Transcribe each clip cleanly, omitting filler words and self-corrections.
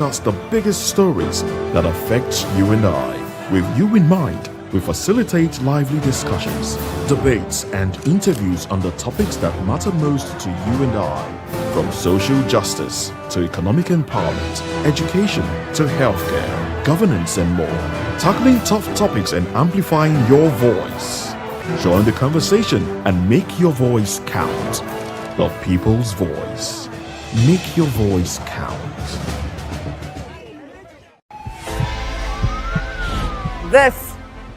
Discuss the biggest stories that affect you and I. With you in mind, we facilitate lively discussions, debates, and interviews on the topics that matter most to you and I. From social justice to economic empowerment, education to healthcare, governance, and more. Tackling tough topics and amplifying your voice. Join the conversation and make your voice count. The people's voice. Make your voice count. This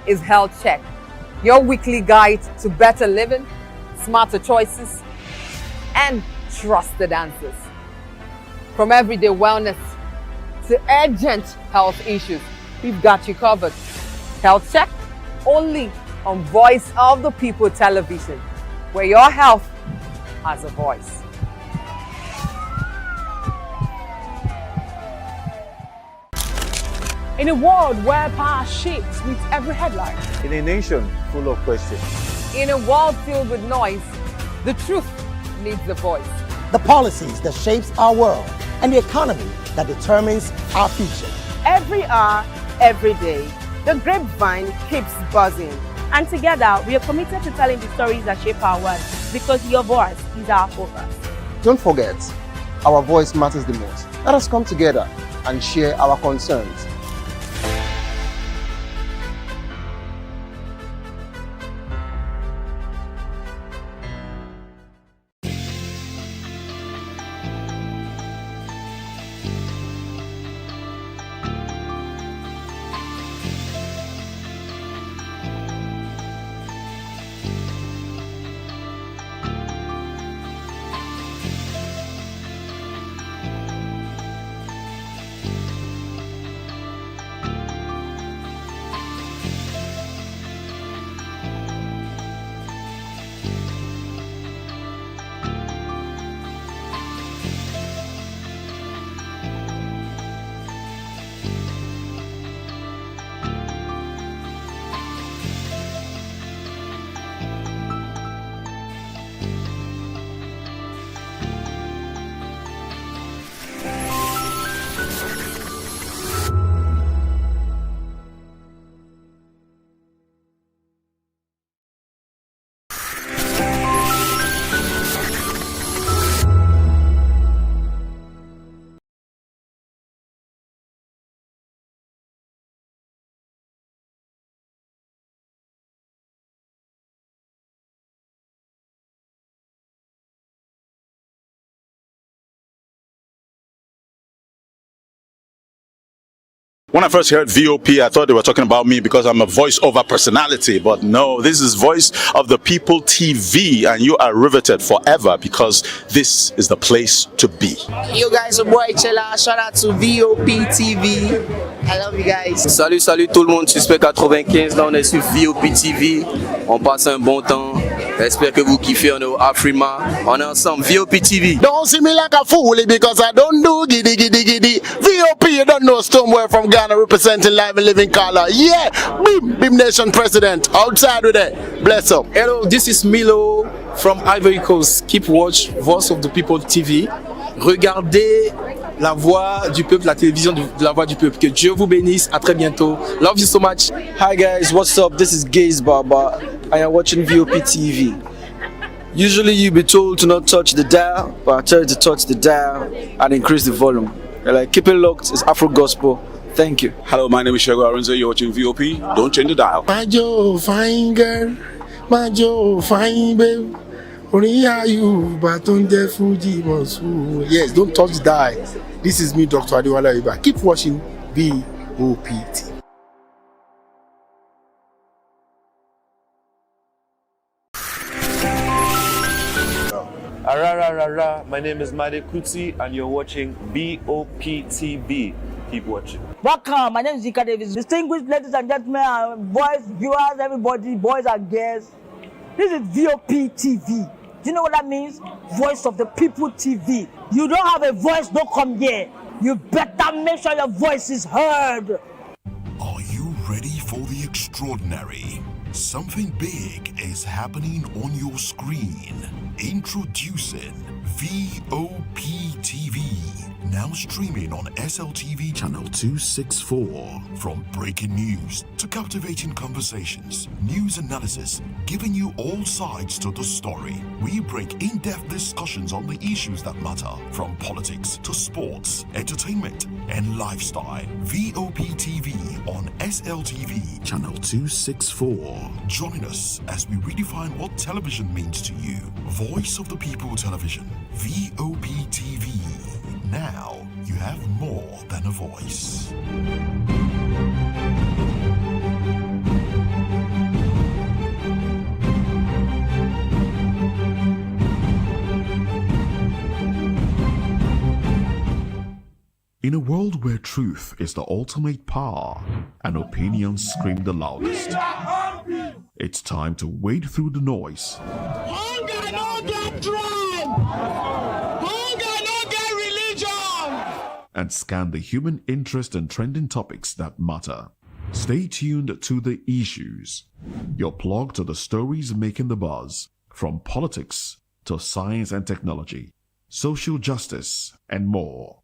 is Health Check, your weekly guide to better living, smarter choices, and trusted answers. From everyday wellness to urgent health issues, we've got you covered. Health Check, only on Voice of the People television, where your health has a voice. In a world where power shakes with every headline. In a nation full of questions. In a world filled with noise, the truth needs a voice. The policies that shapes our world and the economy that determines our future. Every hour, every day, the grapevine keeps buzzing. And together, we are committed to telling the stories that shape our world, because your voice is our focus. Don't forget, our voice matters the most. Let us come together and share our concerns. When I first heard VOP, I thought they were talking about me because I'm a voiceover personality. But no, this is Voice of the People TV, and you are riveted forever because this is the place to be. Yo guys, your boy Chella, shout out to VOP TV. I love you guys. Salut, salut tout le monde, Suspect 95, là on est sur VOP TV. On passe un bon temps. J'espère que vous kiffez, on est au Afrima. On est ensemble, VOP TV. Don't see me like a fool because I don't do giddy giddy giddy. VOP, you don't know Stoneware from Ghana representing live and living color. Yeah, Beam Nation President. Outside with it. Bless up. Hello, this is Milo from Ivory Coast. Keep watch Voice of the People TV. Regardez la voix du peuple, la télévision de la voix du peuple. Que Dieu vous bénisse. À très bientôt. Love you so much. Hi guys, what's up? This is Gaze Baba. I am watching VOP TV. Usually you be told to not touch the dial, but I tell you to touch the dial and increase the volume. You're like, keep it locked. It's Afro Gospel. Thank you. Hello, my name is Shego Arunze. You're watching VOP. Don't change the dial. My Joe, fine girl. My Joe, fine babe. Only are you, but on the Fuji Monsu. Yes, don't touch the dial. This is me, Dr. Adiwala Iba. Keep watching VOP TV. My name is Made Kuti and you're watching BOP TV. Keep watching. Welcome, my name is Zika Davis. Distinguished ladies and gentlemen, boys, viewers, everybody, boys and girls. This is VOP TV. Do you know what that means? Voice of the People TV. You don't have a voice, don't come here. You better make sure your voice is heard. Are you ready for the extraordinary? Something big is happening on your screen. Introducing VOP TV. Now streaming on SLTV channel 264. From breaking news to captivating conversations, news analysis, giving you all sides to the story. We bring in-depth discussions on the issues that matter, from politics to sports, entertainment, and lifestyle. VOP TV on SLTV channel 264. Join us as we redefine what television means to you. Voice of the People Television, VOP TV. Now you have more than a voice. In a world where truth is the ultimate power and opinions scream the loudest, it's time to wade through the noise. Hunger no get tribe. Hunger no get religion. And scan the human interest and trending topics that matter. Stay tuned to The Issues, your plug to the stories making the buzz, from politics to science and technology, social justice, and more.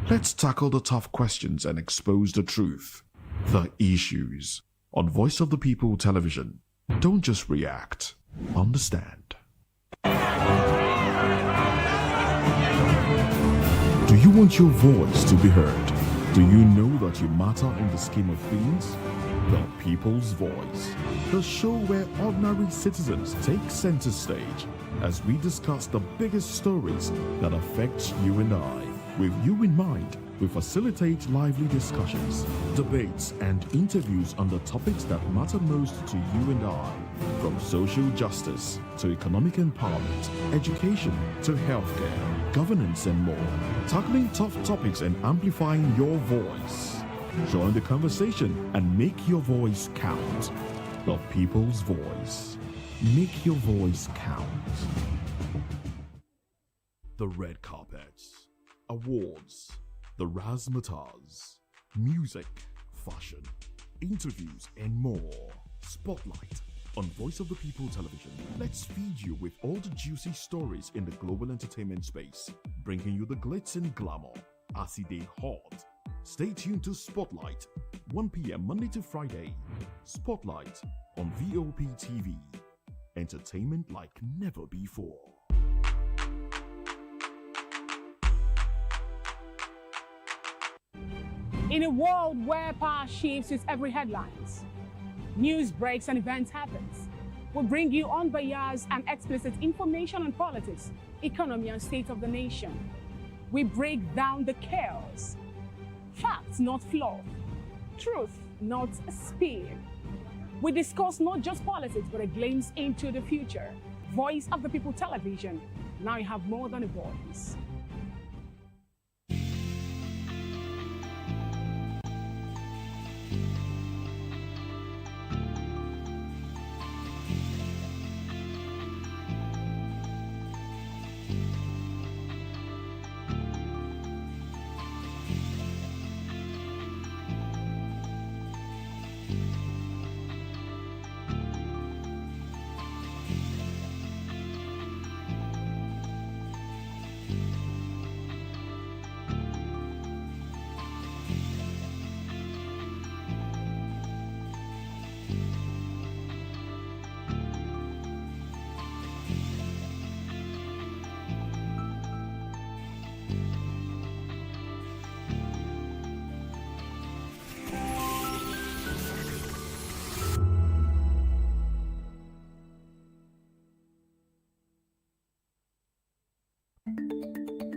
Let's tackle the tough questions and expose the truth. The Issues on Voice of the People Television. Don't just react, understand. Do you want your voice to be heard? Do you know that you matter in the scheme of things? The People's Voice, the show where ordinary citizens take center stage as we discuss the biggest stories that affect you and I. With you in mind, we facilitate lively discussions, debates, and interviews on the topics that matter most to you and I, from social justice to economic empowerment, education to healthcare, governance, and more, tackling tough topics and amplifying your voice. Join the conversation and make your voice count. The People's Voice. Make your voice count. The red carpets, awards, the razzmatazz, music, fashion, interviews, and more. Spotlight on Voice of the People Television. Let's feed you with all the juicy stories in the global entertainment space, bringing you the glitz and glamour as they hot. Stay tuned to Spotlight, 1 p.m. Monday to Friday. Spotlight on VOP TV. Entertainment like never before. In a world where power shifts with every headlines, news breaks and events happens, we bring you unbiased and explicit information on politics, economy, and state of the nation. We break down the chaos. Facts, not fluff. Truth, not spin. We discuss not just politics, but a glimpse into the future. Voice of the People Television. Now you have more than a voice.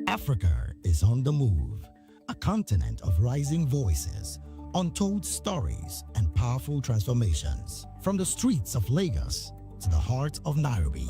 Africa is on the move, a continent of rising voices, untold stories, and powerful transformations. From the streets of Lagos to the heart of Nairobi,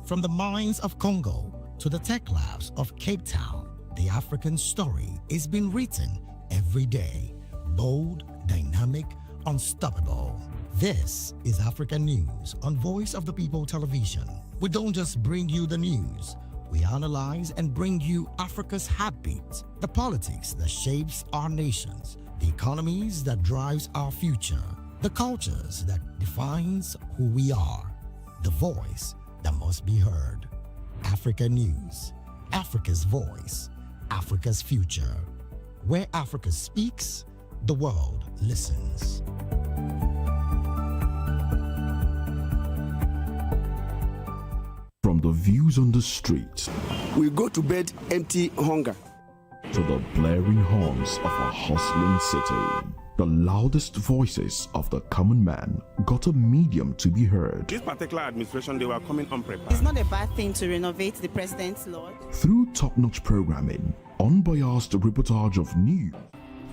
from the mines of Congo to the tech labs of Cape Town, the African story is being written every day. Bold, dynamic, unstoppable. This is African News on Voice of the People Television. We don't just bring you the news. We analyze and bring you Africa's heartbeat, the politics that shapes our nations, the economies that drives our future, the cultures that defines who we are, the voice that must be heard. Africa News, Africa's voice. Africa's future. Where Africa speaks, the world listens. From the views on the street we go to bed empty hunger to the blaring horns of a hustling city, the loudest voices of the common man got a medium to be heard. This particular administration, they were coming unprepared. It's not a bad thing to renovate the president's lawn. Through top-notch programming, unbiased reportage of news,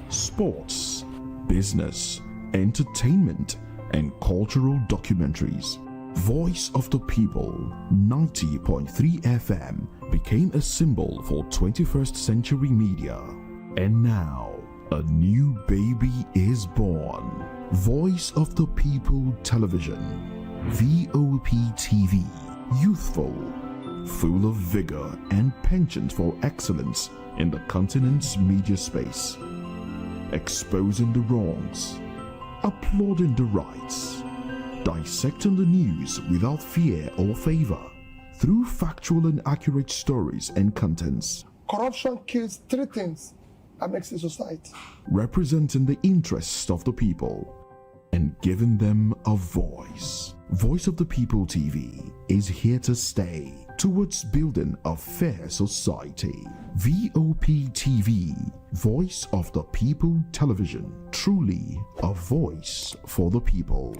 sports, business, entertainment, and cultural documentaries, Voice of the People 90.3 FM became a symbol for 21st century media. And now, a new baby is born. Voice of the People Television, VOP TV, youthful, full of vigor and penchant for excellence in the continent's media space, exposing the wrongs, applauding the rights, dissecting the news without fear or favor, through factual and accurate stories and contents. Corruption kills three things that makes a society. Representing the interests of the people and giving them a voice. Voice of the People TV is here to stay towards building a fair society. VOP TV, Voice of the People Television, truly a voice for the people.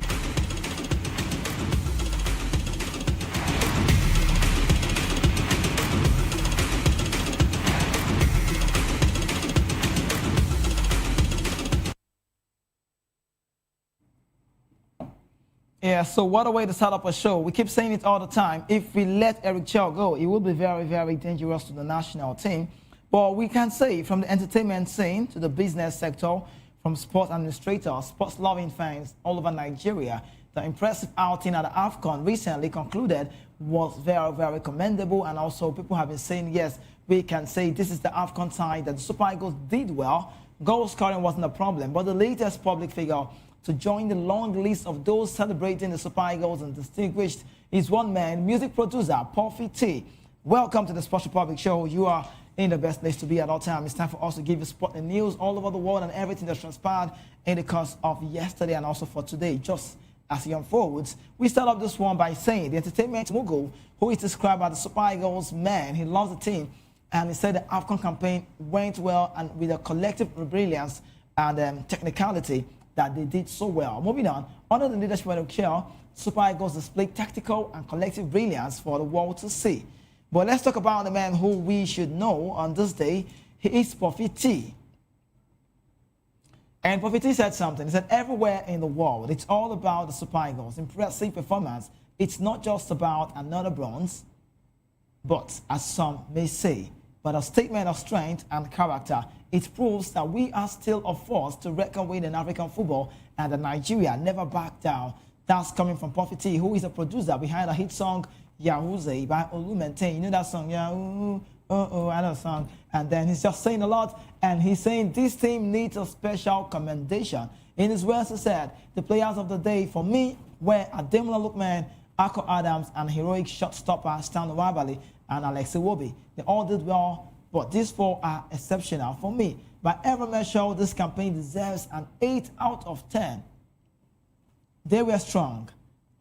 Yeah, so what a way to start up a show. We keep saying it all the time. If we let Eric Chow go, it will be very, very dangerous to the national team. But we can say from the entertainment scene to the business sector, from sports administrators, sports-loving fans all over Nigeria, the impressive outing at the Afcon recently concluded was very, very commendable. And also people have been saying, yes, we can say this is the Afcon side that the Super Eagles did well. Goal scoring wasn't a problem, but the latest public figure to join the long list of those celebrating the Super Eagles and distinguished is one man, music producer Puffy T. Welcome to the Sports Republic Show. You are in the best place to be at all time. It's time for us to give you sport and news all over the world and everything that's transpired in the course of yesterday and also for today. Just as he unfolds, we start off this one by saying the entertainment mogul, who is described as the Super Eagles man, he loves the team, and he said the Afcon campaign went well and with a collective brilliance and technicality that they did so well. Moving on, under the leadership of Kiel, Super Eagles displayed tactical and collective brilliance for the world to see. But let's talk about the man who we should know on this day. He is Puffy T. And Puffy T said something. He said, everywhere in the world, it's all about the Super Eagles' impressive performance. It's not just about another bronze, but as some may say, but a statement of strength and character. It proves that we are still a force to reckon with in African football and that Nigeria never back down. That's coming from Puffy T, who is a producer behind a hit song, Yahooze by Olumente. You know that song, Yahoo, I know that song. And then he's just saying a lot, and he's saying this team needs a special commendation. In his words, he said, the players of the day for me were Ademola Lookman, Akko Adams, and heroic shot stopper Stan Nwabali and Alex Iwobi. They all did well, but these four are exceptional for me. By every measure, this campaign deserves an 8 out of 10. They were strong.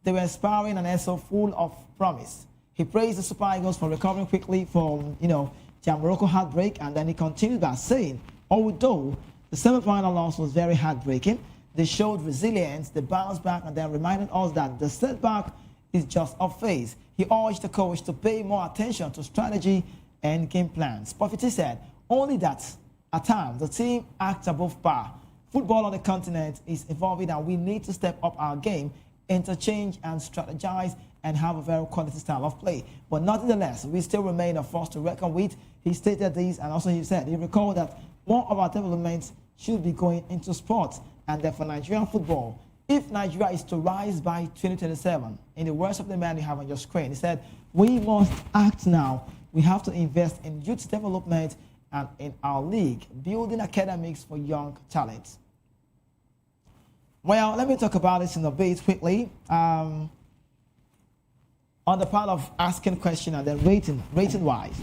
They were inspiring and also full of promise. He praised the Super Eagles for recovering quickly from, their Morocco heartbreak, and then he continued by saying, although the semi-final loss was very heartbreaking, they showed resilience, they bounced back, and then reminded us that the setback is just a phase. He urged the coach to pay more attention to strategy and game plans. Puffy T said, only that at times the team acts above par. Football on the continent is evolving and we need to step up our game, interchange and strategize and have a very quality style of play. But nonetheless, we still remain a force to reckon with. He stated this, and also he said, he recalled that more of our developments should be going into sports and then for Nigerian football. If Nigeria is to rise by 2027, in the words of the man you have on your screen, he said, we must act now. We have to invest in youth development and in our league, building academics for young talents. Well, let me talk about this in a bit quickly. On the part of asking question and then rating-wise.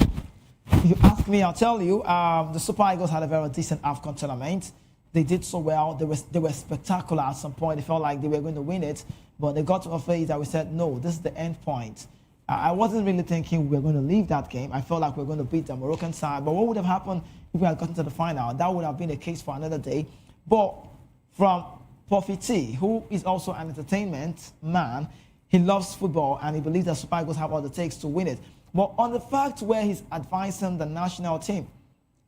If you ask me, I'll tell you, the Super Eagles had a very decent Afcon tournament. They did so well. They were spectacular at some point. They felt like they were going to win it, but they got to a phase that we said, no, this is the end point. I wasn't really thinking we were going to leave that game. I felt like we were going to beat the Moroccan side, but what would have happened if we had gotten to the final? That would have been a case for another day. But from Puffy T, who is also an entertainment man, he loves football and he believes that Super Eagles have all it takes to win it. But on the fact where he's advising the national team,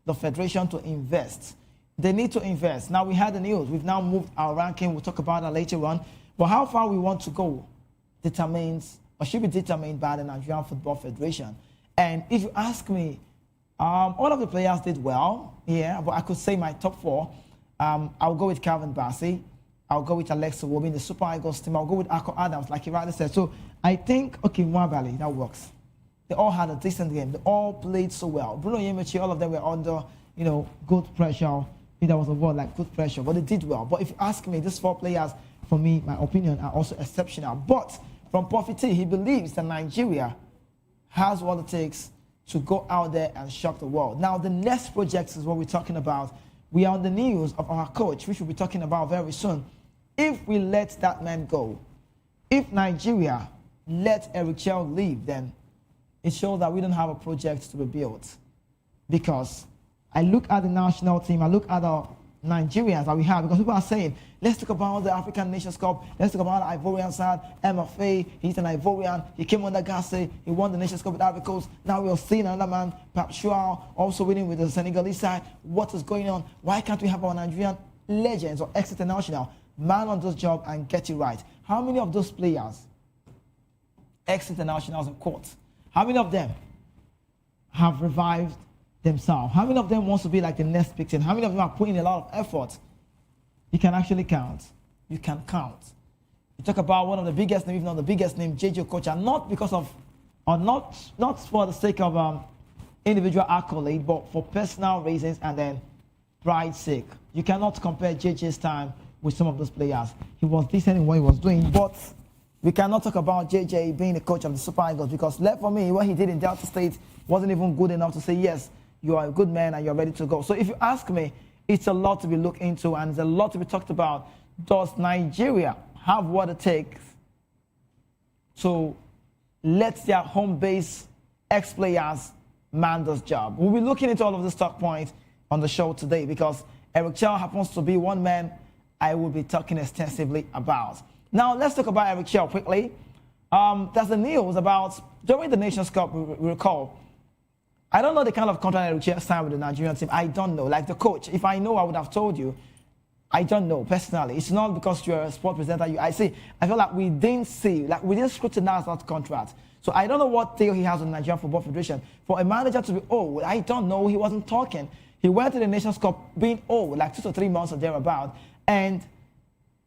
the federation to invest, they need to invest. Now we had the news. We've now moved our ranking. We'll talk about that later on. But how far we want to go determines, or should be determined by the Nigerian Football Federation. And if you ask me, all of the players did well, yeah, but I could say my top four. I'll go with Calvin Bassey. I'll go with Alex Iwobi in the Super Eagles team. I'll go with Akko Adams, like he rightly said. So I think, okay, Mwabali, that works. They all had a decent game. They all played so well. Bruno Yemechi, all of them were under, good pressure. If there was a word like good pressure, but they did well. But if you ask me, these four players, for me, my opinion, are also exceptional. But from Puffy T, he believes that Nigeria has what it takes to go out there and shock the world. Now, the next project is what we're talking about. We are on the news of our coach, which we'll be talking about very soon. If we let that man go, if Nigeria let Eric Chell leave, then it shows that we don't have a project to be built. Because I look at the national team, I look at the Nigerians that we have, because people are saying, let's talk about the African Nations Cup, let's talk about the Ivorian side, MFA, he's an Ivorian, he came under Gasse, he won the Nations Cup with Ivory Coast, now we're seeing another man, Pap Chouao, also winning with the Senegalese side. What is going on? Why can't we have our Nigerian legends or ex-international man on this job and get it right? How many of those players, ex-internationals in court, how many of them have revived themselves? How many of them wants to be like the next big thing? How many of them are putting a lot of effort? You can actually count. You can count. You talk about one of the biggest names, if not the biggest name, JJ Okocha, not because of, or not for the sake of individual accolade, but for personal reasons and then pride's sake. You cannot compare JJ's time with some of those players. He was decent in what he was doing, but we cannot talk about JJ being the coach of the Super Eagles, because left for me, what he did in Delta State wasn't even good enough to say, yes, you are a good man and you're ready to go. So if you ask me, it's a lot to be looked into and there's a lot to be talked about. Does Nigeria have what it takes to let their home base ex-players man this job? We'll be looking into all of this talk points on the show today, because Eric Chell happens to be one man I will be talking extensively about. Now, let's talk about Eric Chell quickly. There's the news about, during the Nations Cup, we recall, I don't know the kind of contract Eric Chell signed with the Nigerian team. I don't know. Like the coach, if I know, I would have told you. I don't know, personally. It's not because you're a sport presenter. I feel like we didn't scrutinize that contract. So I don't know what deal he has with the Nigerian Football Federation. For a manager to be old, I don't know. He wasn't talking. He went to the Nations Cup being old, like 2 to 3 months or thereabout. And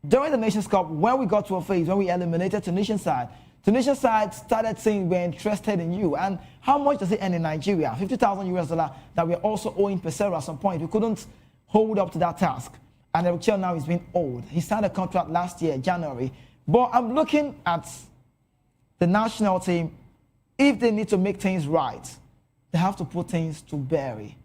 during the Nations Cup, when we got to a phase when we eliminated Tunisian side started saying we're interested in you. And how much does it earn in Nigeria? $50,000 that we're also owing Pesero at some point. We couldn't hold up to that task. And Eric Chell now is being old. He signed a contract last year, January. But I'm looking at the national team. If they need to make things right, they have to put things to Barry.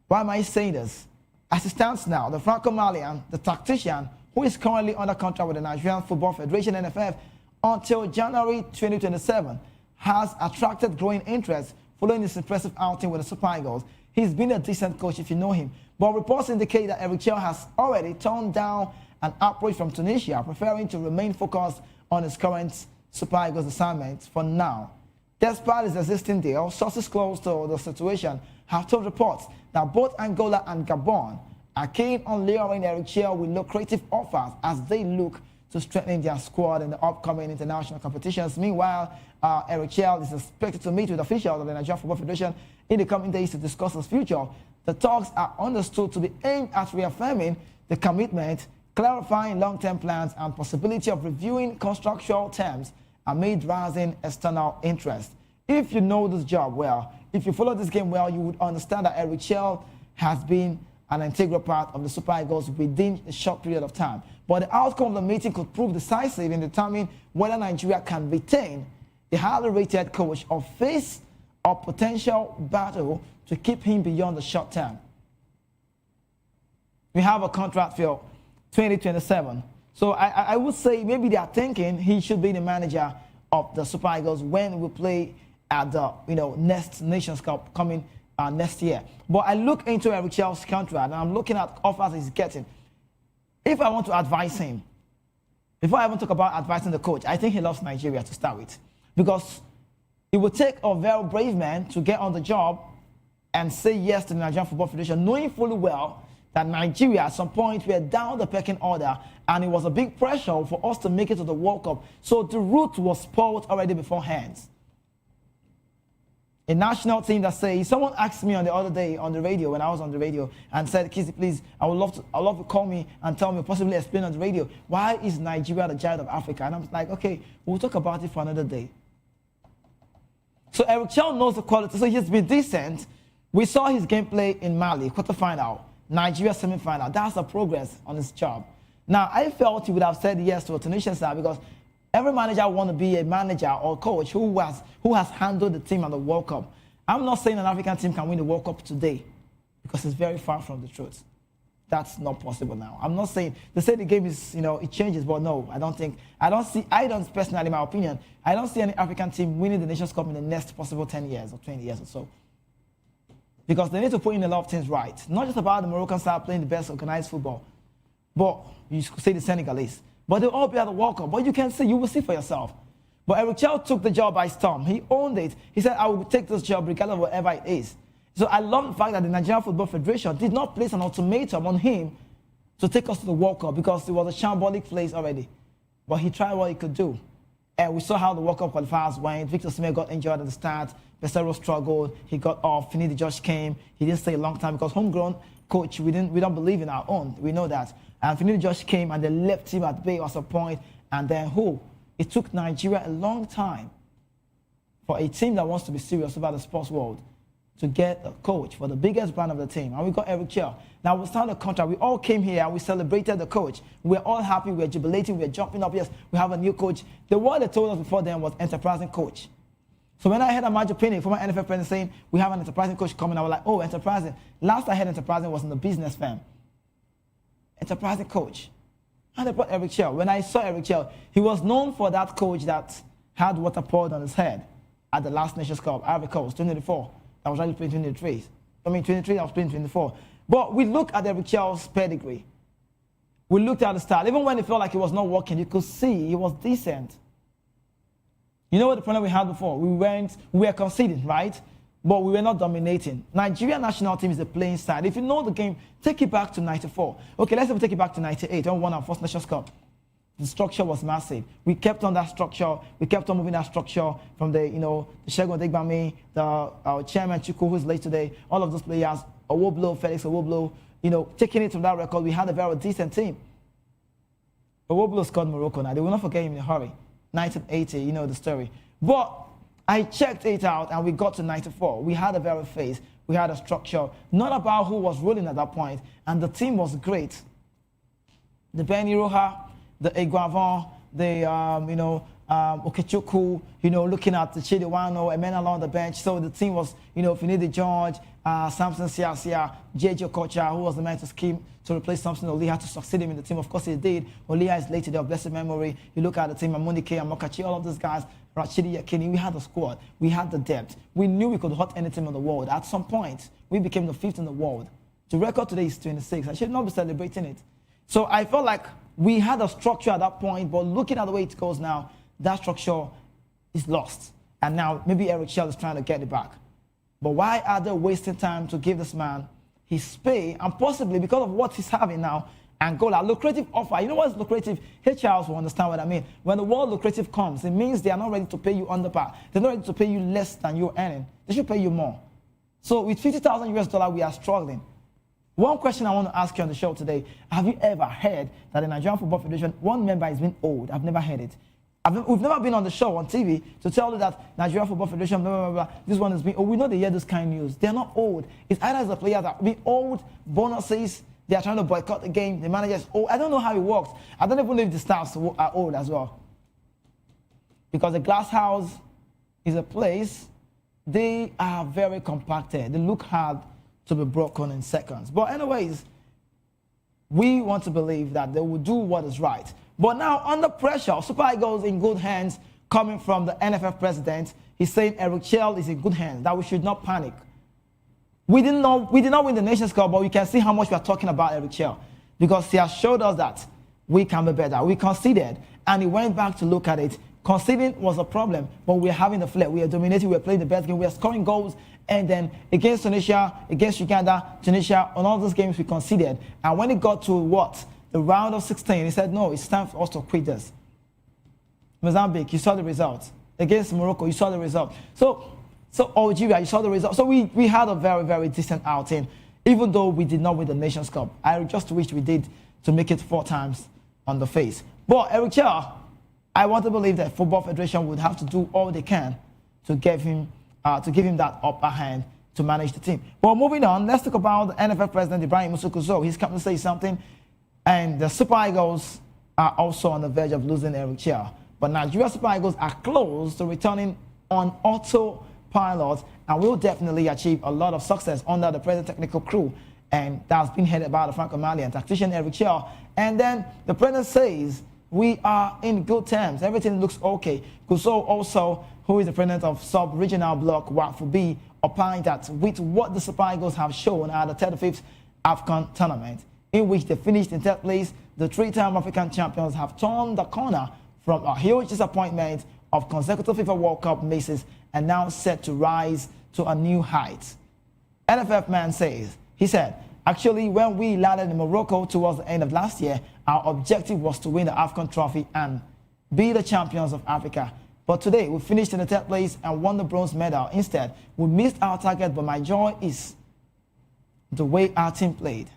Why am I saying this? As it stands now, the Franco-Malian, the tactician, who is currently under contract with the Nigerian Football Federation, NFF, until January 2027, has attracted growing interest following his impressive outing with the Super Eagles. He's been a decent coach if you know him. But reports indicate that Eric Chell has already turned down an approach from Tunisia, preferring to remain focused on his current Super Eagles assignment for now. Despite his existing deal, sources close to the situation have told reports that both Angola and Gabon are keen on luring Eric Chell with lucrative offers as they look to strengthen their squad in the upcoming international competitions. Meanwhile, Eric Chell is expected to meet with officials of the Nigerian Football Federation in the coming days to discuss his future. The talks are understood to be aimed at reaffirming the commitment, clarifying long-term plans, and possibility of reviewing contractual terms amid rising external interest. If you know this job well, if you follow this game well, you would understand that Eric Chell has been an integral part of the Super Eagles within a short period of time. But the outcome of the meeting could prove decisive in determining whether Nigeria can retain the highly rated coach or face or potential battle to keep him beyond the short term. We have a contract for 2027. So I would say maybe they are thinking he should be the manager of the Super Eagles when we play at the next Nations Cup coming next year. But I look into Eric Chell's contract and I'm looking at offers he's getting. If I want to advise him, before I even talk about advising the coach, I think he loves Nigeria to start with. Because it would take a very brave man to get on the job and say yes to the Nigerian Football Federation, knowing fully well that Nigeria at some point were down the pecking order and it was a big pressure for us to make it to the World Cup. So the route was spoiled already beforehand. A national team that says, someone asked me on the other day on the radio, when I was on the radio, and said, Kizzy, please, I would love to call me and tell me, possibly explain on the radio, why is Nigeria the giant of Africa? And I'm like, okay, we'll talk about it for another day. So Eric Chell knows the quality, so he's been decent. We saw his gameplay in Mali, quarterfinal, Nigeria semi-final. That's the progress on his job. Now, I felt he would have said yes to a Tunisian side because every manager wants to be a manager or coach who has handled the team at the World Cup. I'm not saying an African team can win the World Cup today because it's very far from the truth. That's not possible now. I'm not saying, they say the game is, it changes, but no, I don't personally, in my opinion, I don't see any African team winning the Nations Cup in the next possible 10 years or 20 years or so. Because they need to put in a lot of things right. Not just about the Moroccan side playing the best organized football, but you could say the Senegalese. But they'll all be at the World Cup. But you can see, you will see for yourself. But Eric Chell took the job by storm. He owned it. He said, I will take this job regardless of whatever it is. So I love the fact that the Nigerian Football Federation did not place an ultimatum on him to take us to the World Cup because it was a shambolic place already. But he tried what he could do. And we saw how the World Cup qualifiers went. Victor Osimhen got injured at the start. Pesero struggled. He got off. Finidi Josh came. He didn't stay a long time because homegrown coach, we don't believe in our own. We know that. And Finidi Josh came and they left him at bay at some point. And then It took Nigeria a long time for a team that wants to be serious about the sports world to get a coach for the biggest brand of the team. And we got Eric Chell. Now, we signed a contract. We all came here and we celebrated the coach. We're all happy. We're jubilating. We're jumping up. Yes, we have a new coach. The word they told us before then was enterprising coach. So when I heard Amaju Penny, former NFL president, saying we have an enterprising coach coming, I was like, oh, enterprising. Last I heard enterprising was in the business firm. Enterprising coach. And they brought Eric Chell. When I saw Eric Chell, he was known for that coach that had water poured on his head at the last Nations Cup, Ivory Coast, 2024. I was already playing 23. I mean, 23, I was playing 24. But we looked at Eric Chell's pedigree. We looked at the style. Even when it felt like it was not working, you could see he was decent. You know what the problem we had before? We were conceding, right? But we were not dominating. Nigeria national team is a playing side. If you know the game, take it back to 94. Okay, let's take it back to 98 when we won our first Nations Cup. The structure was massive. We kept on that structure. We kept on moving that structure from the Segun Odegbami, our chairman Chuku, who's late today, all of those players, Owoblo, Felix Owoblo, taking it from that record, we had a very decent team. Owoblo scored Morocco now. They will not forget him in a hurry. 1980, the story. But I checked it out and we got to 94. We had a very phase. We had a structure. Not about who was ruling at that point. And the team was great. The Benny Roja, the Eguavon, the, Okechukwu, looking at the Chidewano, and men along the bench. So the team was, Finidi George, Samson Siasia, J.J. Okocha, who was the man to scheme to replace Samson Oli, had to succeed him in the team. Of course, he did. Olia is late today of blessed memory. You look at the team, Amunike, Amokachi, all of those guys, Rashidi Yakini, we had a squad. We had the depth. We knew we could hurt any team in the world. At some point, we became the 5th in the world. The record today is 26. I should not be celebrating it. So I felt like we had a structure at that point, but looking at the way it goes now, that structure is lost. And now maybe Eric Chell is trying to get it back. But why are they wasting time to give this man his pay, and possibly because of what he's having now, Angola, lucrative offer. You know what's lucrative? HRs will understand what I mean. When the word lucrative comes, it means they are not ready to pay you under par. They're not ready to pay you less than you're earning. They should pay you more. So with $50,000 US, we are struggling. One question I want to ask you on the show today, have you ever heard that the Nigerian Football Federation, one member is being old? I've never heard it. We've never been on the show on TV to tell you that Nigerian Football Federation, blah, blah, blah, this one is being old. We know they hear this kind of news. They're not old. It's either the players that be old, bonuses, they are trying to boycott the game, the manager is old. I don't know how it works. I don't even know if the staffs are old as well. Because the glass house is a place they are very compacted. They look hard to be broken in seconds. But anyways, we want to believe that they will do what is right. But now, under pressure, Super Eagles in good hands coming from the NFF president. He's saying Eric Chell is in good hands, that we should not panic. We did not win the Nations Cup, but we can see how much we are talking about Eric Chell because he has showed us that we can be better. We conceded, and he went back to look at it. Conceding was a problem, but we're having the flair. We are dominating, we're playing the best game, we're scoring goals, and then against Tunisia, against Uganda, Tunisia, on all those games we conceded. And when it got to what? The round of 16, he said, no, it's time for us to quit this. Mozambique, you saw the results. Against Morocco, you saw the result. So Algeria, you saw the result. So we had a very, very decent outing, even though we did not win the Nations Cup. I just wish we did to make it 4 times on the face. But Eric Chell, I want to believe that Football Federation would have to do all they can to give him that upper hand to manage the team. But moving on, let's talk about the NFF president, Ibrahim Musukuzo. He's come to say something, and the Super Eagles are also on the verge of losing Eric Chell. But Nigeria Super Eagles are close to returning on autopilot and will definitely achieve a lot of success under the present technical crew. And that's been headed by the Franco-Malian tactician Eric Chell. And then the president says, we are in good terms. Everything looks okay. Kuso also, who is the president of sub-regional bloc WAFB, opined that with what the Super Eagles have shown at the 35th Afcon tournament, in which they finished in 3rd place, the 3-time African champions have turned the corner from a huge disappointment of consecutive FIFA World Cup misses and now set to rise to a new height. NFF man says, he said, actually, when we landed in Morocco towards the end of last year, our objective was to win the Afcon trophy and be the champions of Africa. But today, we finished in the 3rd place and won the bronze medal. Instead, we missed our target, but my joy is the way our team played.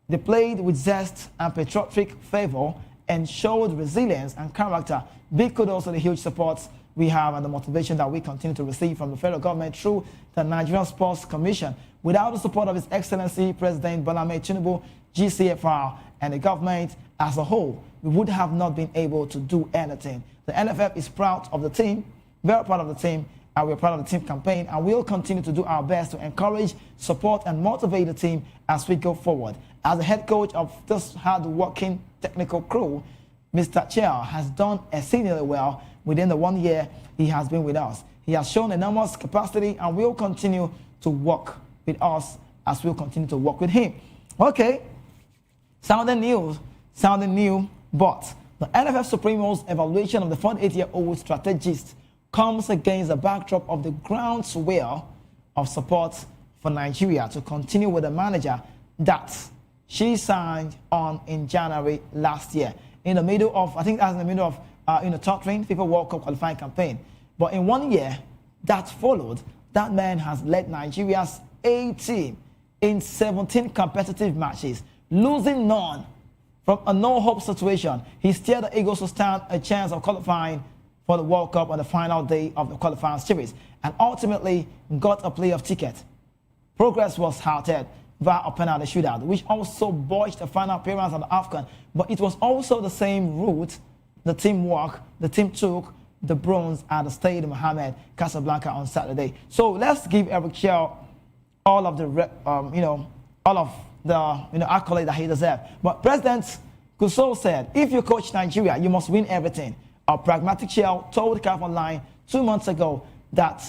They played with zest and patriotic fervor and showed resilience and character. Big kudos to the huge support we have and the motivation that we continue to receive from the federal government through the Nigerian Sports Commission. Without the support of His Excellency President Bola Ahmed Tinubu, GCFR, and the government as a whole, we would have not been able to do anything. The NFF is proud of the team, very proud of the team, and we're proud of the team campaign, and we'll continue to do our best to encourage, support, and motivate the team as we go forward. As the head coach of this hard-working technical crew, Mr. Chell has done exceedingly well within the 1 year he has been with us. He has shown enormous capacity and will continue to work with us as we'll continue to work with him. Okay, sounding new, but the NFF Supremo's evaluation of the 48-year-old strategist comes against the backdrop of the groundswell of support for Nigeria to continue with the manager that she signed on in January last year. In the middle of, I think that's in the middle of top train FIFA World Cup qualifying campaign. But in 1 year that followed, that man has led Nigeria's A team in 17 competitive matches, losing none. From a no-hope situation, he steered the Eagles to stand a chance of qualifying for the World Cup on the final day of the qualifying series and ultimately got a playoff ticket. Progress was halted via a penalty shootout, which also botched the final appearance of the Afcon. But it was also the same route the team took the bronze at the Stade Mohamed Casablanca on Saturday. So let's give Eric Chell all of the accolade that he deserves. But President Kuso said, if you coach Nigeria, you must win everything. A pragmatic Chell told CAF Online 2 months ago that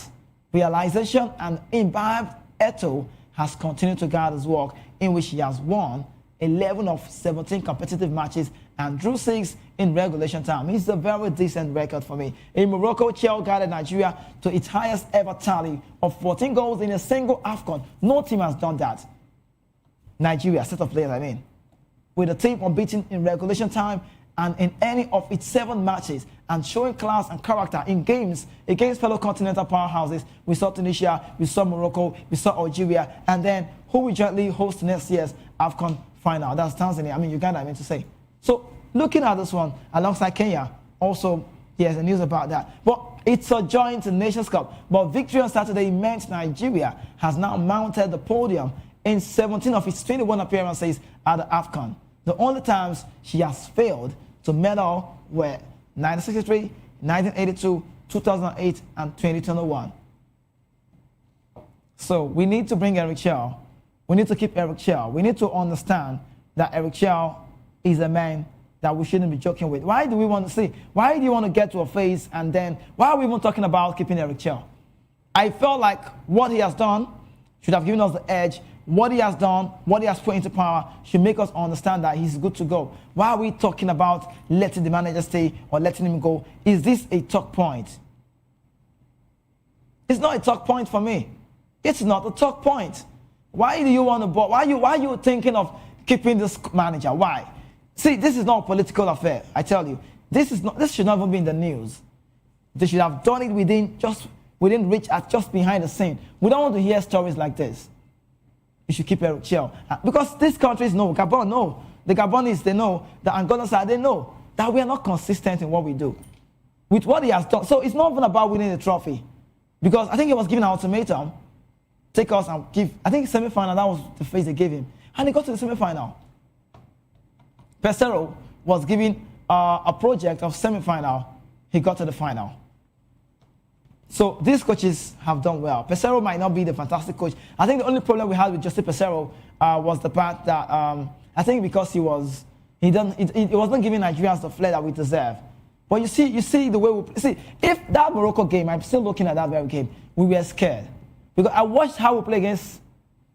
realization and imbibed ethos has continued to guide his work, in which he has won 11 of 17 competitive matches and drew 6 in regulation time. It's a very decent record for me. In Morocco, Chell guided Nigeria to its highest ever tally of 14 goals in a single Afcon. No team has done that. Nigeria, set of players, I mean. With the team unbeaten in regulation time and in any of its 7 matches, and showing class and character in games against fellow continental powerhouses. We saw Tunisia, we saw Morocco, we saw Algeria, and then who will jointly host next year's Afcon final. That's Tanzania, Uganda, I mean to say. So looking at this one, alongside Kenya, also there's a news about that. But it's a joint Nations Cup. But victory on Saturday meant Nigeria has now mounted the podium in 17 of its 21 appearances at the Afcon. The only times she has failed to medal were 1963, 1982, 2008, and 2021. So we need to bring Eric Chell. We need to keep Eric Chell. We need to understand that Eric Chell is a man that we shouldn't be joking with. Why do we want to see? Why do you want to get to a phase and then why are we even talking about keeping Eric Chell? I felt like what he has done should have given us the edge. What he has done, what he has put into power should make us understand that he's good to go. Why are we talking about letting the manager stay or letting him go? Is this a talk point? It's not a talk point for me. It's not a talk point. Why do you want to? Why are you thinking of keeping this manager? Why? See, this is not a political affair. I tell you, this should not even be in the news. They should have done it within reach, at just behind the scene. We don't want to hear stories like this. You should keep Eric Chell. Because these countries know, Gabon know, the Gabonese, they know, the Angolan side, they know that we are not consistent in what we do. With what he has done. So it's not even about winning the trophy. Because I think he was given an ultimatum, take us and give, I think semi-final, that was the phase they gave him. And he got to the semi-final. Pesero was given a project of semi-final. He got to the final. So these coaches have done well. Pesero might not be the fantastic coach. I think the only problem we had with Jose Pesero was the fact that I think because he wasn't giving Nigerians the flair that we deserve. But you see the way we see. If that Morocco game, I'm still looking at that very game, we were scared because I watched how we played against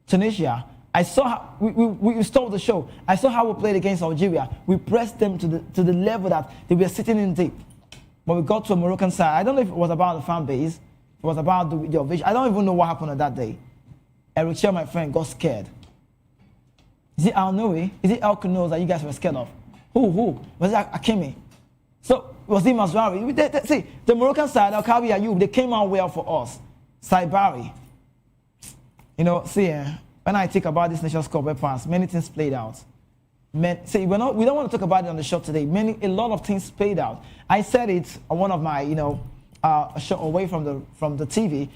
Tunisia. I saw how we stole the show. I saw how we played against Algeria. We pressed them to the level that they were sitting in deep. But we got to a Moroccan side. I don't know if it was about the fan base. It was about the vision. I don't even know what happened on that day. Eric Chell, my friend, got scared. Is it Al Nouri? Is it El Kunos that you guys were scared of? Who? Was it Akimi? So, was it Mazraoui? See, the Moroccan side, Al Kawi Ayoub, they came out well for us. Saibari. You know, see, when I think about this Nations Cup pass, many things played out. See, we don't want to talk about it on the show today. A lot of things played out. I said it on one of my, a show away from the TV.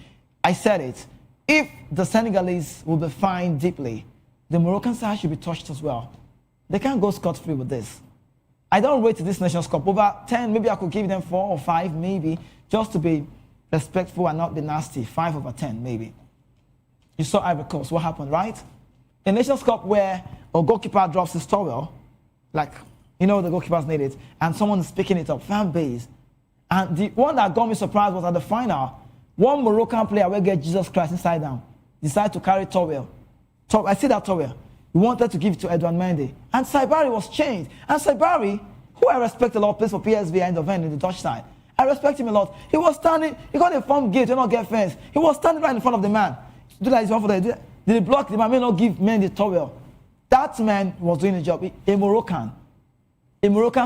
I said it. If the Senegalese will be fined deeply, the Moroccan side should be touched as well. They can't go scot-free with this. I don't rate this Nations Cup over 10. Maybe I could give them 4 or 5, maybe, just to be respectful and not be nasty. 5 over 10, maybe. You saw Ivory Coast. What happened, right? A Nations Cup where a goalkeeper drops his towel, like, the goalkeepers need it, and someone is picking it up, fan base. And the one that got me surprised was at the final, one Moroccan player will get Jesus Christ inside down, decided to carry towel. I see that towel. He wanted to give it to Edouard Mendy. And Saibari was changed. And Saibari, who I respect a lot, plays for PSV and Eindhoven in the Dutch side. I respect him a lot. He was standing, he got a firm gate, did not get fence. He was standing right in front of the man. Do like this one for the, did he block the man, may not give Mendy the towel. That man was doing the job. A Moroccan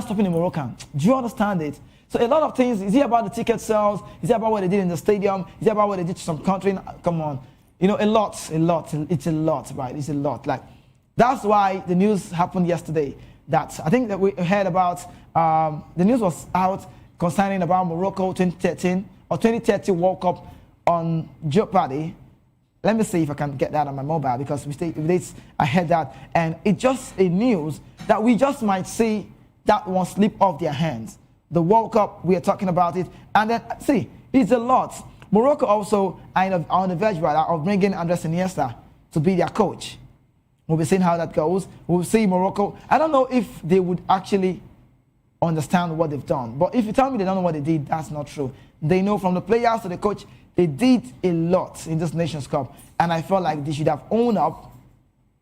stopping a Moroccan. Do you understand it? So a lot of things, is it about the ticket sales? Is it about what they did in the stadium? Is it about what they did to some country? Come on. A lot. It's a lot, right? It's a lot. Like, that's why the news happened yesterday. That I think that we heard about, the news was out concerning about Morocco 2013 or 2030 World Cup on Jeopardy. Let me see if I can get that on my mobile because I heard that. And it's just a news that we just might see that one slip off their hands. The World Cup, we are talking about it. And then, see, it's a lot. Morocco also are on the verge of bringing Andres Iniesta to be their coach. We'll be seeing how that goes. We'll see Morocco. I don't know if they would actually understand what they've done. But if you tell me they don't know what they did, that's not true. They know from the players to the coach, they did a lot in this Nations Cup. And I felt like they should have owned up.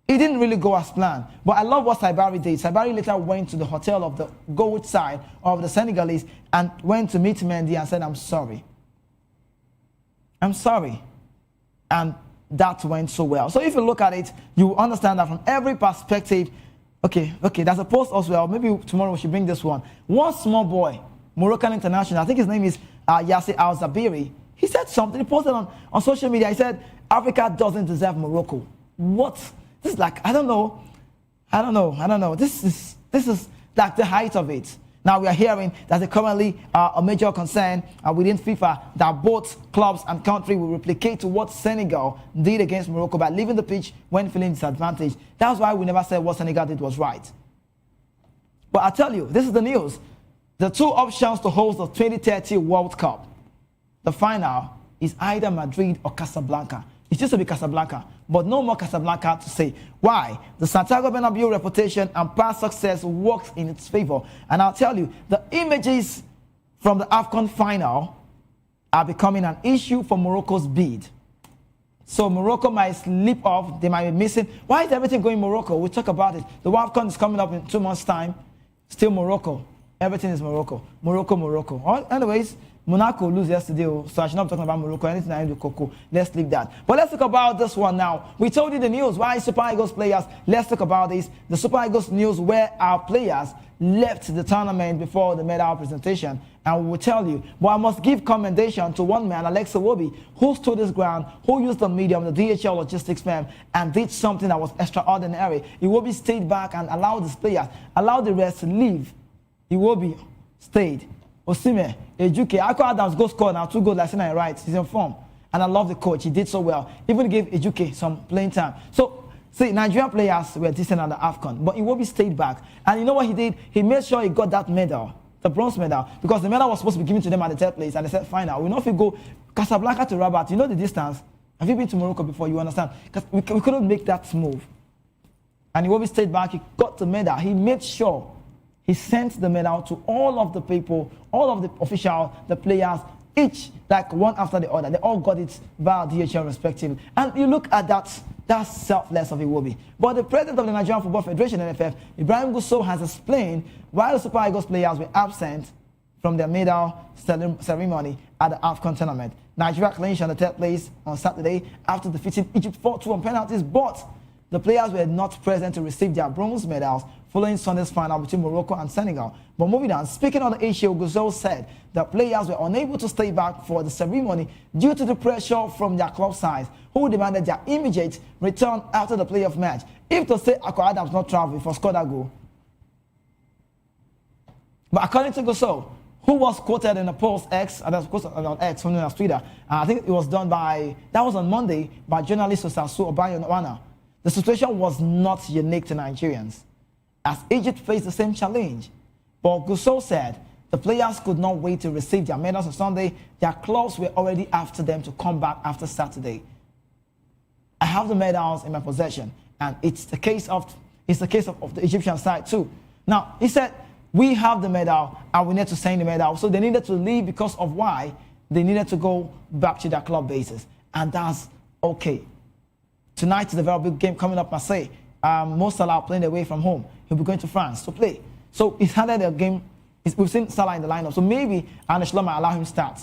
It didn't really go as planned. But I love what Saibari did. Saibari later went to the hotel of the gold side of the Senegalese and went to meet Mendy and said, I'm sorry. I'm sorry. And that went so well. So if you look at it, you understand that from every perspective. Okay, there's a post as well. Maybe tomorrow we should bring this one. One small boy, Moroccan international, I think his name is Yasser Al-Zabiri. He said something, he posted on social media. He said, Africa doesn't deserve Morocco. What? This is like, I don't know. This is like the height of it. Now we are hearing that currently a major concern within FIFA that both clubs and country will replicate to what Senegal did against Morocco by leaving the pitch when feeling disadvantaged. That's why we never said what Senegal did was right. But I tell you, this is the news. The two options to host the 2030 World Cup. The final is either Madrid or Casablanca. It used to be Casablanca, but no more Casablanca to say. Why? The Santiago Bernabeu reputation and past success works in its favor. And I'll tell you, the images from the Afcon final are becoming an issue for Morocco's bid. So Morocco might slip off, they might be missing. Why is everything going Morocco? We'll talk about it. The Afcon is coming up in 2 months' time. Still Morocco. Everything is Morocco. Morocco. Anyways, Monaco lose yesterday, so I should not be talking about Morocco, anything I do Coco. Let's leave that. But let's talk about this one now. We told you the news. Why Super Eagles players? Let's talk about this. The Super Eagles news where our players left the tournament before the medal presentation. And we will tell you. But I must give commendation to one man, Alex Iwobi, who stood his ground, who used the medium, the DHL logistics firm, and did something that was extraordinary. Iwobi stayed back and allowed his players, allowed the rest to leave. Iwobi stayed. Osime, Ejuke, Ako Adams go score now 2 goals like Sinai right. He's in form. And I love the coach. He did so well. Even gave Ejuke some playing time. So, see, Nigerian players were decent at the Afcon, but Iwobi stayed back. And you know what he did? He made sure he got that medal, the bronze medal, because the medal was supposed to be given to them at the 3rd place. And they said, fine now. We know if we go Casablanca to Rabat, you know the distance. Have you been to Morocco before? You understand? Because we couldn't make that move. And Iwobi stayed back. He got the medal. He made sure he sent the medal to all of the people, all of the officials, the players, each like one after the other. They all got it via DHL respectively. And you look at that's selfless of Iwobi. But the president of the Nigerian Football Federation, NFF, Ibrahim Gusso, has explained why the Super Eagles players were absent from their medal ceremony at the Afcon tournament. Nigeria clinched on the 3rd place on Saturday after defeating Egypt 4-2 on penalties, but the players were not present to receive their bronze medals following Sunday's final between Morocco and Senegal. But moving on, speaking on the issue, Guzo said that players were unable to stay back for the ceremony due to the pressure from their club sides, who demanded their immediate return after the playoff match. If to say Ako Adams not travel for scored that goal. But according to Guzo, who was quoted in the post X, and that's quoted on X, known as Twitter, I think it was done by, that was on Monday, by journalist Osasu Obayonowana. The situation was not unique to Nigerians, as Egypt faced the same challenge. But Gusso said the players could not wait to receive their medals on Sunday. Their clubs were already after them to come back after Saturday. I have the medals in my possession, and it's the case of the Egyptian side too. Now, he said, we have the medal, and we need to send the medal. So they needed to leave because of why they needed to go back to their club bases, and that's okay. Tonight is a very big game coming up, Marseille. Mo Salah playing away from home. He'll be going to France to play. So he's handed a game. We've seen Salah in the lineup. So maybe Arne Slot might allow him to start.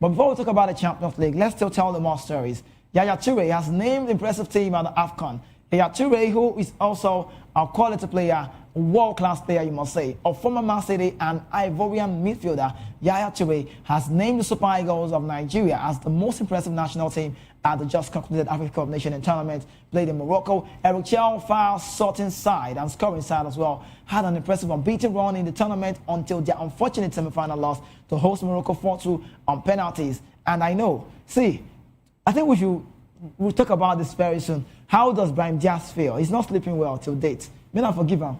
But before we talk about the Champions League, let's still tell them more stories. Yaya Toure has named the impressive team at the Afcon. Yaya Toure, who is also a quality player, a world-class player, you must say, a former Man City and Ivorian midfielder, Yaya Toure has named the Super Eagles of Nigeria as the most impressive national team at the just concluded Africa Cup of Nations tournament played in Morocco. Eric Chell, sorting side and scoring side as well, had an impressive unbeaten run in the tournament until their unfortunate semi-final loss to host Morocco 4-2 on penalties. And I know, see, I think we'll talk about this very soon. How does Brahim Diaz feel? He's not sleeping well till date. May not forgive him.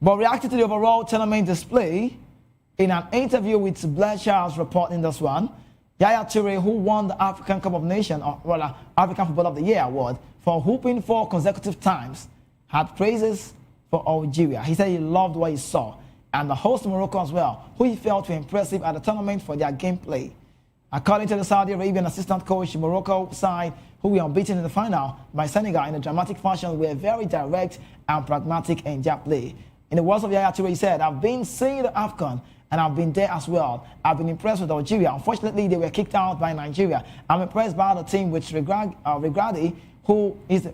But reacting to the overall tournament display, in an interview with Blair Charles reporting this one, Yaya Toure, who won the African Cup of Nations, African Football of the Year award for hooping 4 consecutive times, had praises for Algeria. He said he loved what he saw, and the host Morocco as well, who he felt were impressive at the tournament for their gameplay. According to the Saudi Arabian assistant coach, Morocco side, who were unbeaten in the final by Senegal in a dramatic fashion, were very direct and pragmatic in their play. In the words of Yaya Toure, he said, I've been seeing the Afcon, and I've been there as well. I've been impressed with Algeria. Unfortunately, they were kicked out by Nigeria. I'm impressed by the team with Regragui, who is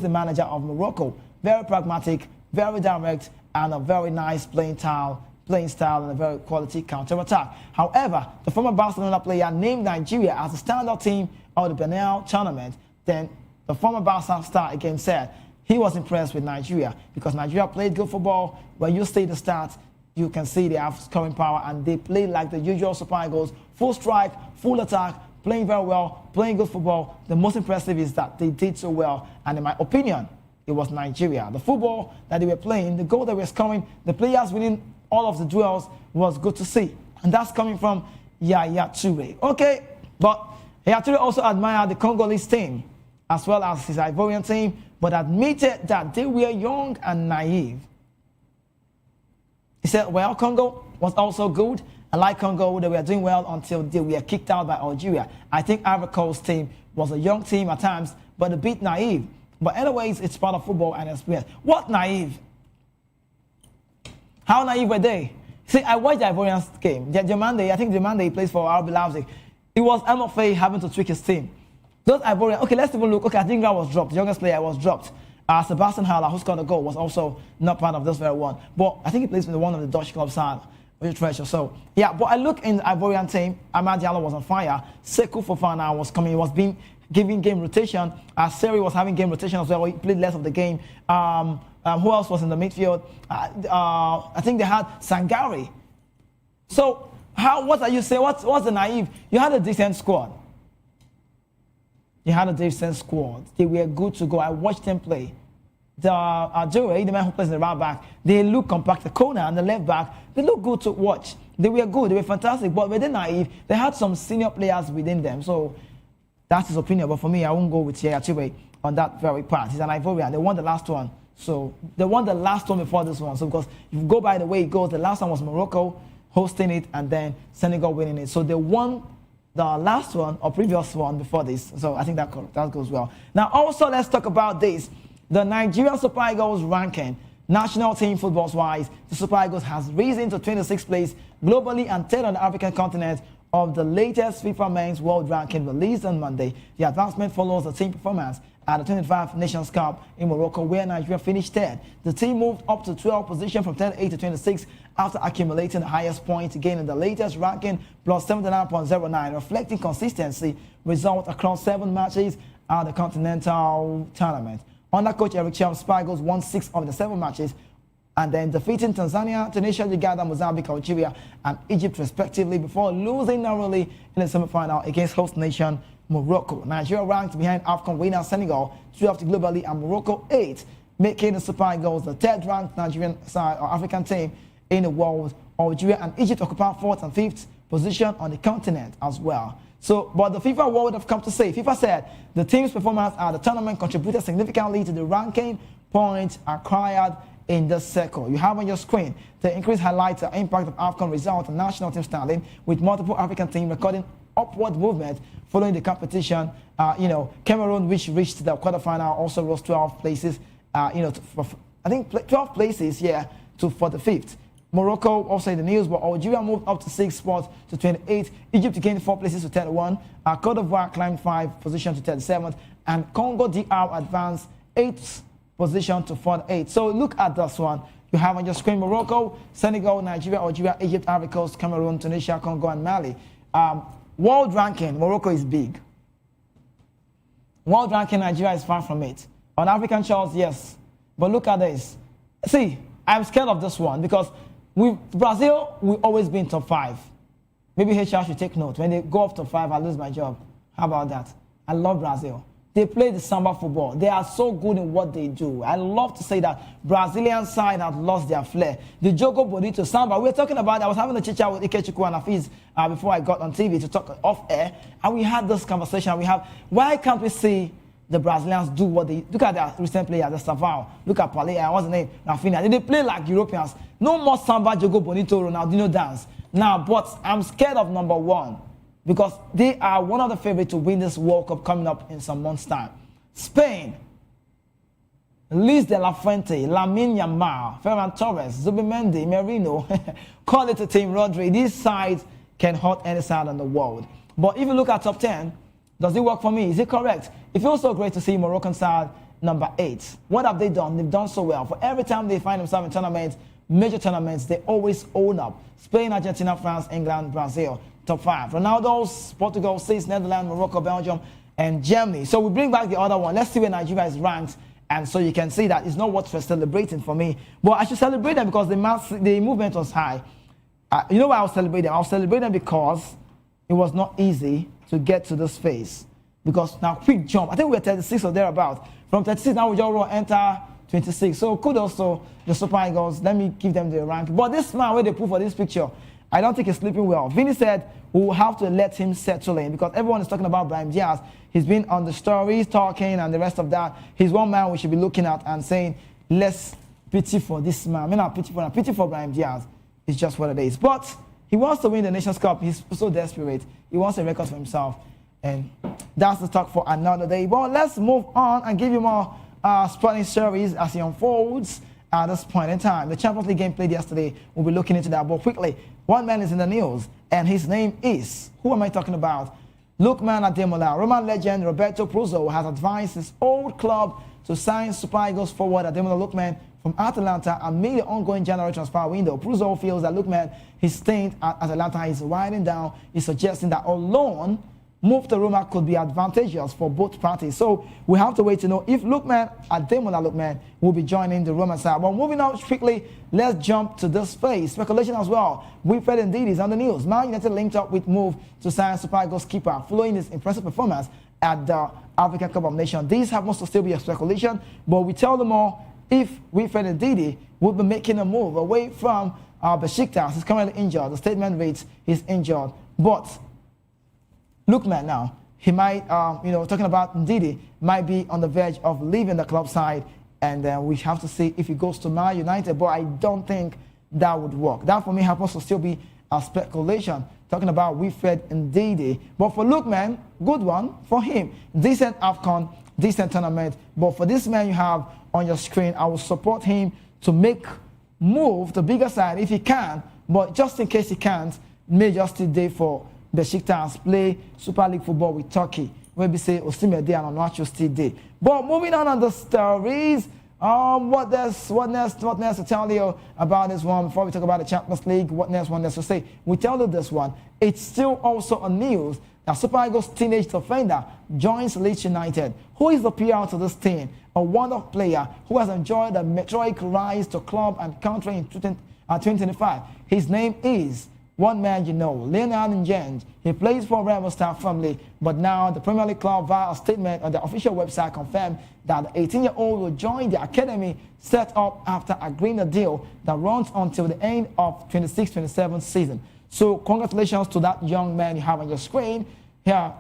the manager of Morocco. Very pragmatic, very direct, and a very nice playing style and a very quality counter-attack. However, the former Barcelona player named Nigeria as the standout team of the Benin tournament. Then the former Barca star again said he was impressed with Nigeria because Nigeria played good football. When you see the stats, you can see they have scoring power, and they play like the usual Super Eagles, full strike, full attack, playing very well, playing good football. The most impressive is that they did so well, and in my opinion, it was Nigeria. The football that they were playing, the goal that were scoring, the players winning all of the duels was good to see. And that's coming from Yaya Toure. Okay, but He actually also admired the Congolese team as well as his Ivorian team, but admitted that they were young and naive. He said, well, Congo was also good. And like Congo, they were doing well until they were kicked out by Algeria. I think Ivory Coast team was a young team at times, but a bit naive. But anyways, it's part of football and experience. What naive? How naive were they? See, I watched the Ivorian game. Jamande, I think Jamande plays for RB Leipzig. It was MFA having to tweak his team. Those Ivorian, okay, let's even look. Okay, I think that was dropped. The youngest player was dropped. Sebastian Haller, who scored the goal, was also not part of this very one. But I think he plays with one of the Dutch clubs side. Treasure. So yeah, but I look in the Ivorian team. Amad Diallo was on fire. Sekou Fofana was coming. He was being given game rotation. Seri was having game rotation as well. He played less of the game. Who else was in the midfield? I think they had Sangare. So what are you saying? What's the naive? You had a decent squad. You had a decent squad. They were good to go. I watched them play. Joey, the man who plays in the right back, they look compact. The corner and the left back, they look good to watch. They were good, they were fantastic, but were they naive? They had some senior players within them, so that's his opinion. But for me, I won't go with Yaya Toure on that very part. He's an Ivorian. They won the last one, so they won the last one before this one. So because if you go by the way it goes, the last one was Morocco hosting it and then Senegal winning it. So they won the last one or previous one before this. So I think that goes well. Now also let's talk about this. The Nigerian Super Eagles ranking, national team footballs-wise, the Super Eagles has risen to 26th place globally and 3rd on the African continent of the latest FIFA Men's World Ranking released on Monday. The advancement follows the team performance at the 25 Nations Cup in Morocco, where Nigeria finished 3rd. The team moved up to 12th position from 38 to 26 after accumulating the highest points again in the latest ranking, plus 79.09, reflecting consistency result across 7 matches at the continental tournament. Under coach Eric Cham, Super Eagles won 6 of the 7 matches and then defeating Tanzania, Tunisia, Uganda, Mozambique, Algeria, and Egypt respectively before losing narrowly in the semi-final against host nation Morocco. Nigeria ranked behind Afcon winner Senegal 12th globally and Morocco 8th, making the Super Eagles the 3rd ranked Nigerian side or African team in the world. Algeria and Egypt occupy 4th and 5th position on the continent as well. So, but the FIFA World have come to say, FIFA said the team's performance at the tournament contributed significantly to the ranking points acquired in this circle. You have on your screen the increase highlights the impact of AFCON results on national team standing, with multiple African teams recording upward movement following the competition. Cameroon, which reached the quarterfinal, also rose 12 places. I think 12 places, for the 5th. Morocco also in the news, but Algeria moved up to 6 spots to 28. Egypt gained 4 places to 31. Cote d'Ivoire climbed 5 positions to 37th. And Congo DR advanced 8th position to 48. So look at this one. You have on your screen Morocco, Senegal, Nigeria, Algeria, Egypt, Ivory Coast, Cameroon, Tunisia, Congo, and Mali. World ranking, Morocco is big. World ranking, Nigeria is far from it. On African charts, yes. But look at this. See, I'm scared of this one because with Brazil, we always been top 5. Maybe HR should take note. When they go off top 5, I lose my job. How about that? I love Brazil. They play the samba football. They are so good in what they do. I love to say that Brazilian side have lost their flair. The Jogo Bonito samba, we were talking about, I was having a chit-chat with Ikechukwu and Afiz before I got on TV to talk off air, and we had this conversation. Why can't we see the Brazilians do what they look at their recent players, the Savao, look at Palea, what's the name? Rafinha. They play like Europeans. No more samba, Jogo Bonito, Ronaldinho dance. Now, but I'm scared of number 1 because they are one of the favorites to win this World Cup coming up in some months' time. Spain, Luis de la Fuente, Lamine Yamal, Ferran Torres, Zubimendi, Merino, call it a team, Rodri. These sides can hurt any side in the world. But if you look at top 10, does it work for me? Is it correct? It feels so great to see Moroccan side number 8. What have they done? They've done so well. For every time they find themselves in tournaments, major tournaments, they always own up. Spain, Argentina, France, England, Brazil, top 5. Ronaldo's, Portugal, 6, Netherlands, Morocco, Belgium, and Germany. So we bring back the other one. Let's see where Nigeria is ranked. And so you can see that it's not worth celebrating for me. But I should celebrate them because the movement was high. You know why I was celebrating? I was celebrating because it was not easy to get to this phase. Because now, quick jump. I think we're 36 or thereabouts. From 36, now we just enter 26. So kudos to the Super Eagles. Let me give them the rank. But this man, where they put for this picture, I don't think he's sleeping well. Vinny said, we will have to let him settle in because everyone is talking about Brahim Diaz. He's been on the stories talking and the rest of that. He's one man we should be looking at and saying, let's pity for this man. I mean, not pity for Brahim Diaz. It's just what it is. But he wants to win the Nations Cup. He's so desperate. He wants a record for himself. And that's the talk for another day. But let's move on and give you more sporting stories as he unfolds at this point in time. The Champions League game played yesterday. We'll be looking into that. But quickly, one man is in the news, and his name is, who am I talking about? Lookman Ademola. Roman legend Roberto Pruzzo has advised his old club to sign Super Eagles forward Ademola Lookman from Atalanta amid the ongoing January transfer window. Pruzzo feels that Lookman, his stint at Atalanta is winding down. He's suggesting that a loan move to Roma could be advantageous for both parties. So we have to wait to know if Lookman, Ademola Lookman, will be joining the Roman side. But moving on quickly, let's jump to this phase. Speculation as well. Wilfred Ndidi is on the news. Man United linked up with move to sign Super Eagles keeper following his impressive performance at the African Cup of Nations. These happens to still be a speculation, but we tell them all if Wilfred Ndidi will be making a move away from Besiktas. He's currently injured. The statement reads he's injured. But Lookman now, he might, talking about Ndidi, might be on the verge of leaving the club side, and we have to see if he goes to Man United, but I don't think that would work. That for me happens to still be a speculation, talking about Wilfred Ndidi. But for Lookman, good one for him. Decent Afcon, decent tournament, but for this man you have on your screen, I will support him to move to bigger side if he can, but just in case he can't, may just stay for Besiktas play Super League football with Turkey. Maybe say Osimhen there and Onuachu still there. But moving on the stories, what next to tell you about this one before we talk about the Champions League? What next to say? We tell you this one. It's still also a news that Super Eagles teenage defender joins Leeds United. Who is the PR to this team? A wonderful player who has enjoyed a meteoric rise to club and country in 2025. His name is one man you know, Leonard Njenj. He plays for Remo Star family, but now the Premier League club via a statement on the official website confirmed that the 18-year-old will join the academy set up after agreeing a deal that runs until the end of 26-27 season. So congratulations to that young man you have on your screen. Here,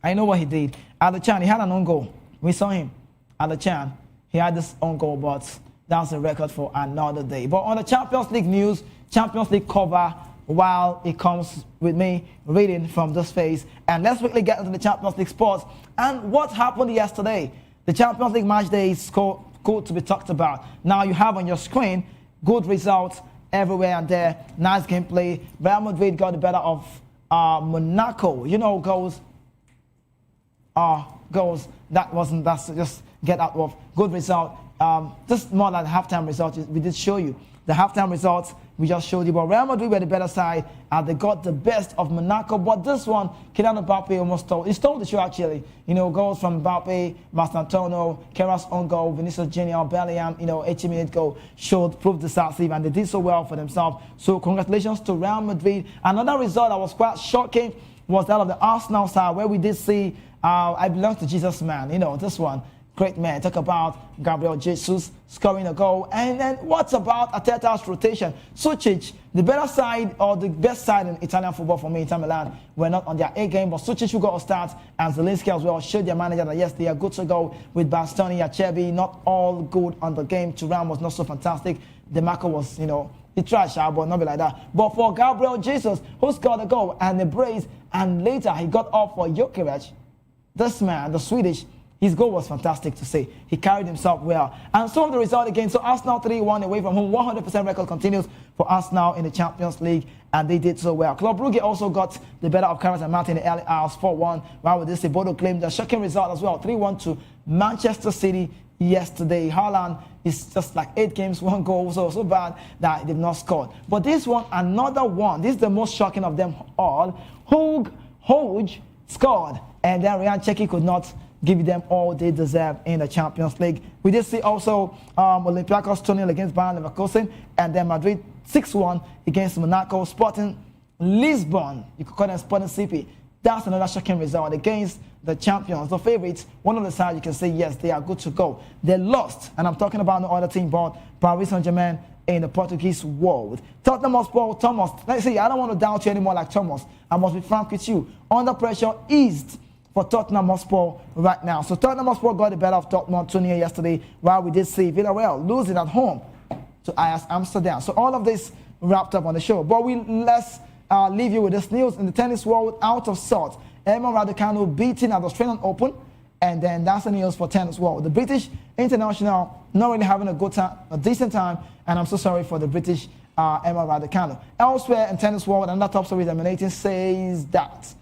I know what he did. At the Chan, he had an own goal. We saw him at the Chan. He had this own goal, but that's a record for another day. But on the Champions League news, Champions League cover, while it comes with me reading from this phase. And let's quickly get into the Champions League sports and what happened yesterday. The Champions League match day is good to be talked about. Now you have on your screen good results everywhere and there. Nice gameplay. Real Madrid got the better of Monaco. Goals. That's just get out of good result. Just more than halftime result. We did show you the halftime results. We just showed you, but Real Madrid were the better side, and they got the best of Monaco. But this one, Kylian Mbappe almost stole the show actually. Goals from Mbappe, Mastantuono, Keras own goal, Vinicius Junior, Bellingham, 80-minute goal proved decisive, and they did so well for themselves. So congratulations to Real Madrid. Another result that was quite shocking was that of the Arsenal side, where we did see I belong to Jesus man. This one. Great man. Talk about Gabriel Jesus scoring a goal. And then what about Arteta's rotation? Sucic, the better side or the best side in Italian football for me, Inter Milan, were not on their A game, but Sucic who got a start and Zelinski as well showed their manager that yes, they are good to go with Bastoni, Acerbi, not all good on the game. Thuram was not so fantastic. DeMarco was, he tried, but not be like that. But for Gabriel Jesus, who scored a goal and a brace, and later he got off for Gyökeres, this man, the Swedish, his goal was fantastic to see. He carried himself well. And some of the result again, so Arsenal 3-1 away from home. 100% record continues for Arsenal in the Champions League, and they did so well. Club Brugge also got the better of Carlos and Martin in the early hours, 4-1. While with this, Bodo claimed a shocking result as well, 3-1 to Manchester City yesterday. Haaland is just like 8 games, 1 goal, so bad that they've not scored. But this one, another one, this is the most shocking of them all. Hoj scored, and then Ryan Czech could not give them all they deserve in the Champions League. We did see also Olympiacos 2-0 against Bayern Leverkusen, and then Madrid 6-1 against Monaco. Sporting Lisbon, you could call them Sporting CP. That's another shocking result against the champions, the favorites. One of the sides you can say, yes, they are good to go. They lost, and I'm talking about no other team but Paris Saint-Germain in the Portuguese world. Tottenham Hotspur, Thomas, let's see, I don't want to doubt you anymore like Thomas. I must be frank with you. Under pressure eased for Tottenham Hotspur right now. So Tottenham Hotspur got the better of Dortmund 2-0 yesterday, while we did see Villarreal losing at home to Ajax Amsterdam. So all of this wrapped up on the show. But let's leave you with this news in the tennis world out of sorts. Emma Raducanu beating at the Australian Open, and then that's the news for tennis world. The British international not really having a good time, a decent time, and I'm so sorry for the British Emma Raducanu. Elsewhere in tennis world, another top story emanating says that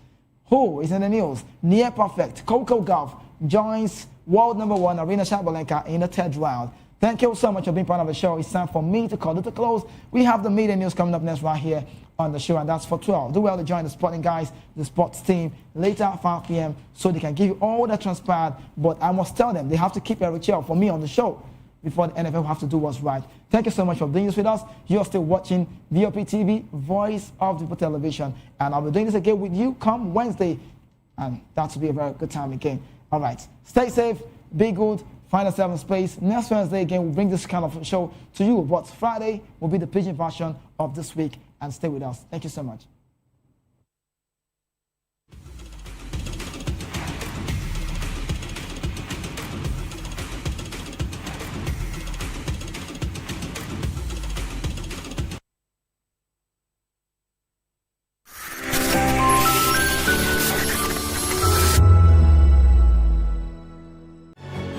who is in the news? Near perfect Coco Gauff joins world number 1 Aryna Sabalenka in the 3rd round. Thank you so much for being part of the show. It's time for me to call it a close. We have the media news coming up next right here on the show, and that's for 12. Do well to join the sporting guys, the sports team, later at 5 p.m. so they can give you all that transpired. But I must tell them they have to keep a chair for me on the show before the NFL have to do what's right. Thank you so much for doing this with us. You're still watching VOP TV, Voice of the People Television, and I'll be doing this again with you come Wednesday, and that will be a very good time again. All right, stay safe, be good. Find yourself in space. Next Wednesday again, we'll bring this kind of show to you. But Friday will be the pidgin version of this week. And stay with us. Thank you so much.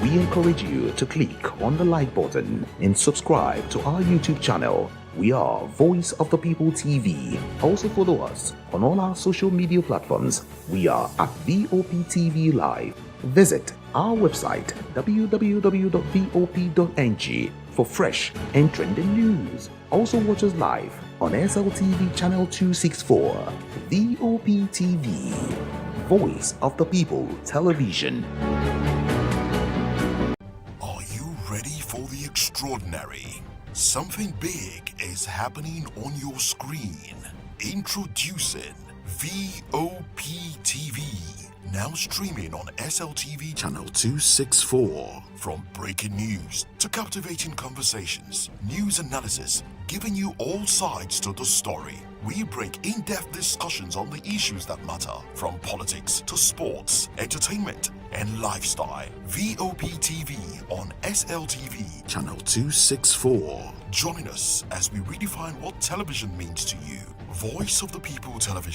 We encourage you to click on the like button and subscribe to our YouTube channel. We are Voice of the People TV. Also follow us on all our social media platforms. We are at VOP TV Live. Visit our website www.vop.ng for fresh and trending news. Also watch us live on SLTV channel 264. VOP TV, Voice of the People Television. Are you ready for the extraordinary? Something big is happening on your screen. Introducing VOP TV. Now streaming on SLTV channel 264. From breaking news to captivating conversations, news analysis, giving you all sides to the story. We break in-depth discussions on the issues that matter, from politics to sports, entertainment, and lifestyle. VOP TV on SLTV channel 264. Join us as we redefine what television means to you. Voice of the People Television.